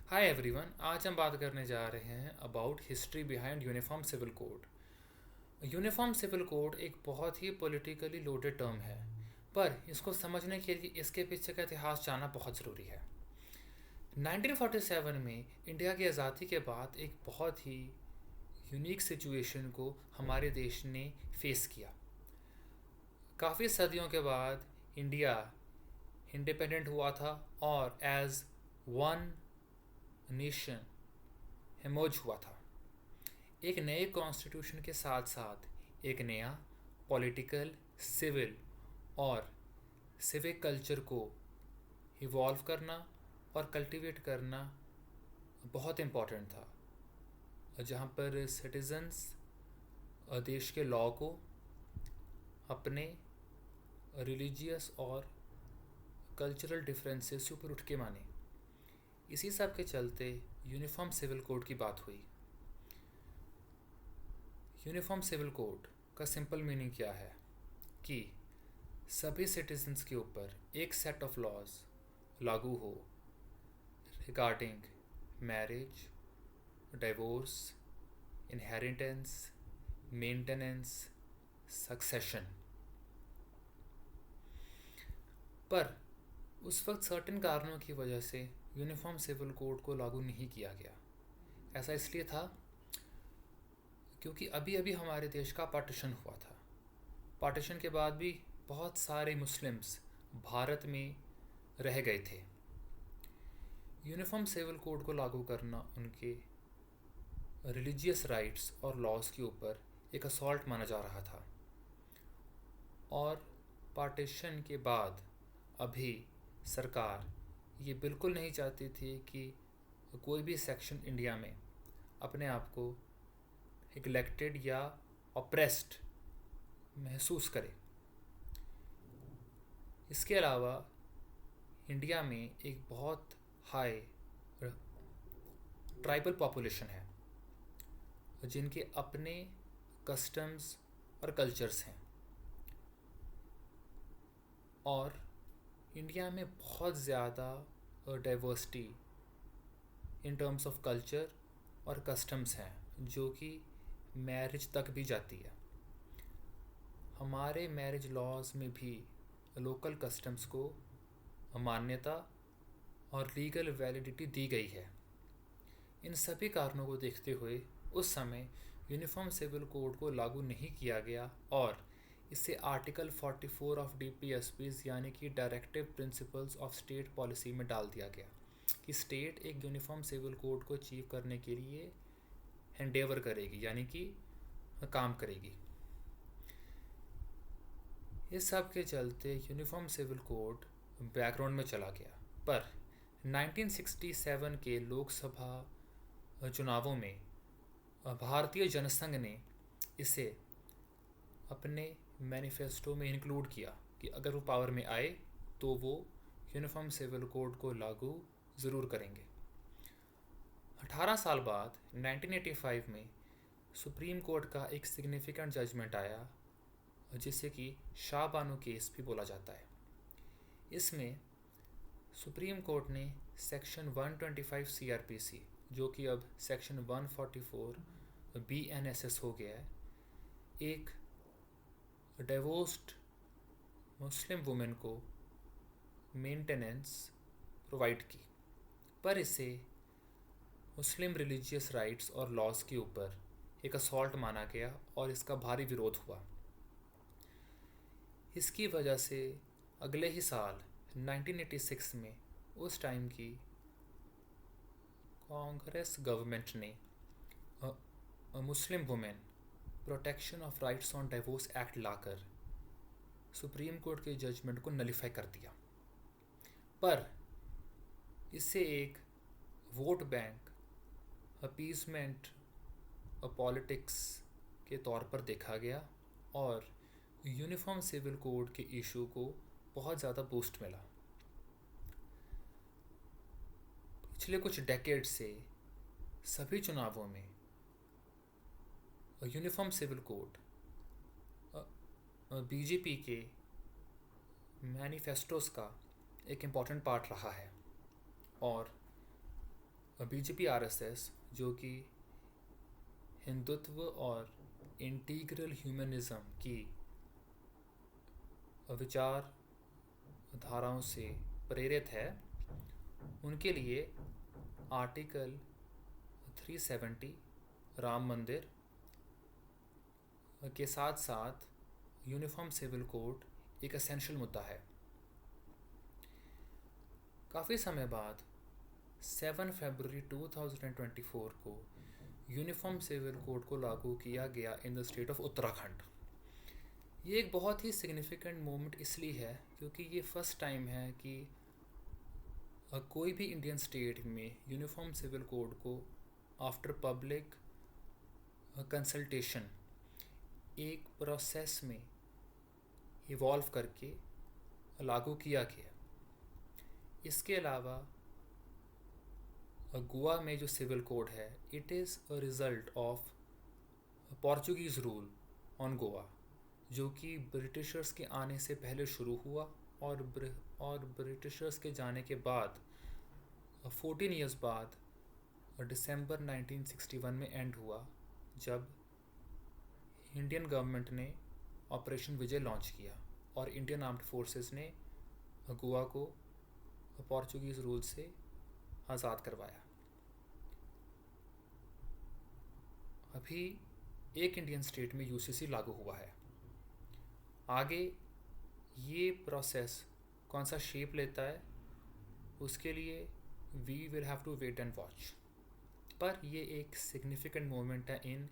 Hi everyone, आज हम बात करने जा रहे हैं about history behind uniform civil code. Uniform civil code एक बहुत ही पॉलिटिकली लोडेड टर्म है, पर इसको समझने के लिए इसके पीछे का इतिहास जानना बहुत ज़रूरी है। 1947 में इंडिया की आज़ादी के बाद एक बहुत ही यूनिक सिचुएशन को हमारे देश ने फेस किया। काफ़ी सदियों के बाद इंडिया इंडिपेंडेंट हुआ था और एज वन नेशन इमर्ज हुआ था। एक नए कॉन्स्टिट्यूशन के साथ साथ एक नया पॉलिटिकल, सिविल और सिविक कल्चर को इवॉल्व करना और कल्टीवेट करना बहुत इम्पॉर्टेंट था, जहाँ पर सिटीजन्स देश के लॉ को अपने रिलीजियस और कल्चरल डिफरेंसेस से ऊपर उठ के माने। इसी सब के चलते यूनिफॉर्म सिविल कोड की बात हुई। यूनिफॉर्म सिविल कोड का सिंपल मीनिंग क्या है कि सभी सिटीजन्स के ऊपर एक सेट ऑफ लॉज लागू हो regarding marriage, divorce, inheritance, maintenance, succession. पर उस वक्त सर्टेन कारणों की वजह से यूनिफॉर्म सिविल कोड को लागू नहीं किया गया। ऐसा इसलिए था क्योंकि अभी अभी हमारे देश का पार्टीशन हुआ था। पार्टीशन के बाद भी बहुत सारे मुस्लिम्स भारत में रह गए थे। यूनिफॉर्म सिविल कोड को लागू करना उनके रिलीजियस राइट्स और लॉज के ऊपर एक असॉल्ट माना जा रहा था। और पार्टीशन के बाद अभी सरकार ये बिल्कुल नहीं चाहती थी कि कोई भी सेक्शन इंडिया में अपने आप को इलेक्टेड या ऑप्रेस्ड महसूस करे। इसके अलावा इंडिया में एक बहुत हाई ट्राइबल पॉपुलेशन है जिनके अपने कस्टम्स और कल्चर्स हैं, और इंडिया में बहुत ज़्यादा diversity in terms of culture और कस्टम्स हैं जो कि मैरिज तक भी जाती है। हमारे मैरिज लॉज में भी लोकल कस्टम्स को मान्यता और लीगल वैलिडिटी दी गई है। इन सभी कारणों को देखते हुए उस समय यूनिफॉर्म सिविल कोड को लागू नहीं किया गया और इसे आर्टिकल 44 ऑफ DPSPs यानी कि directive principles of state policy में डाल दिया गया कि स्टेट एक यूनिफॉर्म सिविल कोड को अचीव करने के लिए एंडेवर करेगी, यानी कि काम करेगी। इस सब के चलते यूनिफॉर्म सिविल कोड बैकग्राउंड में चला गया। पर 1967 के लोकसभा चुनावों में भारतीय जनसंघ ने इसे अपने मैनिफेस्टो में इंक्लूड किया कि अगर वो पावर में आए तो वो यूनिफॉर्म सिविल कोड को लागू ज़रूर करेंगे। 18 साल बाद 1985 में सुप्रीम कोर्ट का एक सिग्निफिकेंट जजमेंट आया जिसे कि शाह बानो केस भी बोला जाता है। इसमें सुप्रीम कोर्ट ने सेक्शन 125 CRPC, जो कि अब सेक्शन 144 BNSS हो गया है, एक डिवोर्स्ड मुस्लिम वुमेन को मेंटेनेंस प्रोवाइड की, पर इसे मुस्लिम रिलीजियस राइट्स और लॉज के ऊपर एक असॉल्ट माना गया और इसका भारी विरोध हुआ। इसकी वजह से अगले ही साल 1986 में उस टाइम की कांग्रेस गवर्नमेंट ने Muslim women protection of rights on divorce act locker supreme court के जजमेंट को नलीफाई कर दिया। पर इससे एक वोट बैंक, अपीसमेंट पॉलिटिक्स के तौर पर देखा गया और यूनिफॉर्म सिविल कोड के इशू को बहुत ज़्यादा बूस्ट मिला। पिछले कुछ डेकेड से सभी चुनावों में यूनिफॉर्म सिविल कोड बीजेपी के मैनिफेस्टोस का एक इम्पॉर्टेंट पार्ट रहा है और बीजेपी आरएसएस जो कि हिंदुत्व और इंटीग्रल ह्यूमनिज्म की विचार धाराओं से प्रेरित है, उनके लिए आर्टिकल 370 राम मंदिर के साथ साथ यूनिफॉर्म सिविल कोड एक एसेंशियल मुद्दा है। काफ़ी समय बाद 7 फरवरी 2024 को यूनिफॉर्म सिविल कोड को लागू किया गया in the state of Uttarakhand. ये एक बहुत ही सिग्निफिकेंट मोमेंट इसलिए है क्योंकि ये फर्स्ट टाइम है कि कोई भी इंडियन स्टेट में यूनिफॉर्म सिविल कोड को आफ्टर पब्लिक कंसल्टेशन एक प्रोसेस में इवॉल्व करके लागू किया गया। इसके अलावा गोवा में जो सिविल कोड है, it is a result of Portuguese rule on Goa, जो कि ब्रिटिशर्स के आने से पहले शुरू हुआ और ब्रिटिशर्स के जाने के बाद 14 इयर्स बाद दिसंबर 1961 में एंड हुआ, जब इंडियन गवर्नमेंट ने ऑपरेशन विजय लॉन्च किया और इंडियन आर्म्ड फोर्सेस ने गोवा को पोर्चुगीज़ रूल से आज़ाद करवाया। अभी एक इंडियन स्टेट में यूसीसी लागू हुआ है। आगे ये प्रोसेस कौन सा शेप लेता है उसके लिए we will have to wait and watch, पर ये एक सिग्निफिकेंट मोमेंट है इन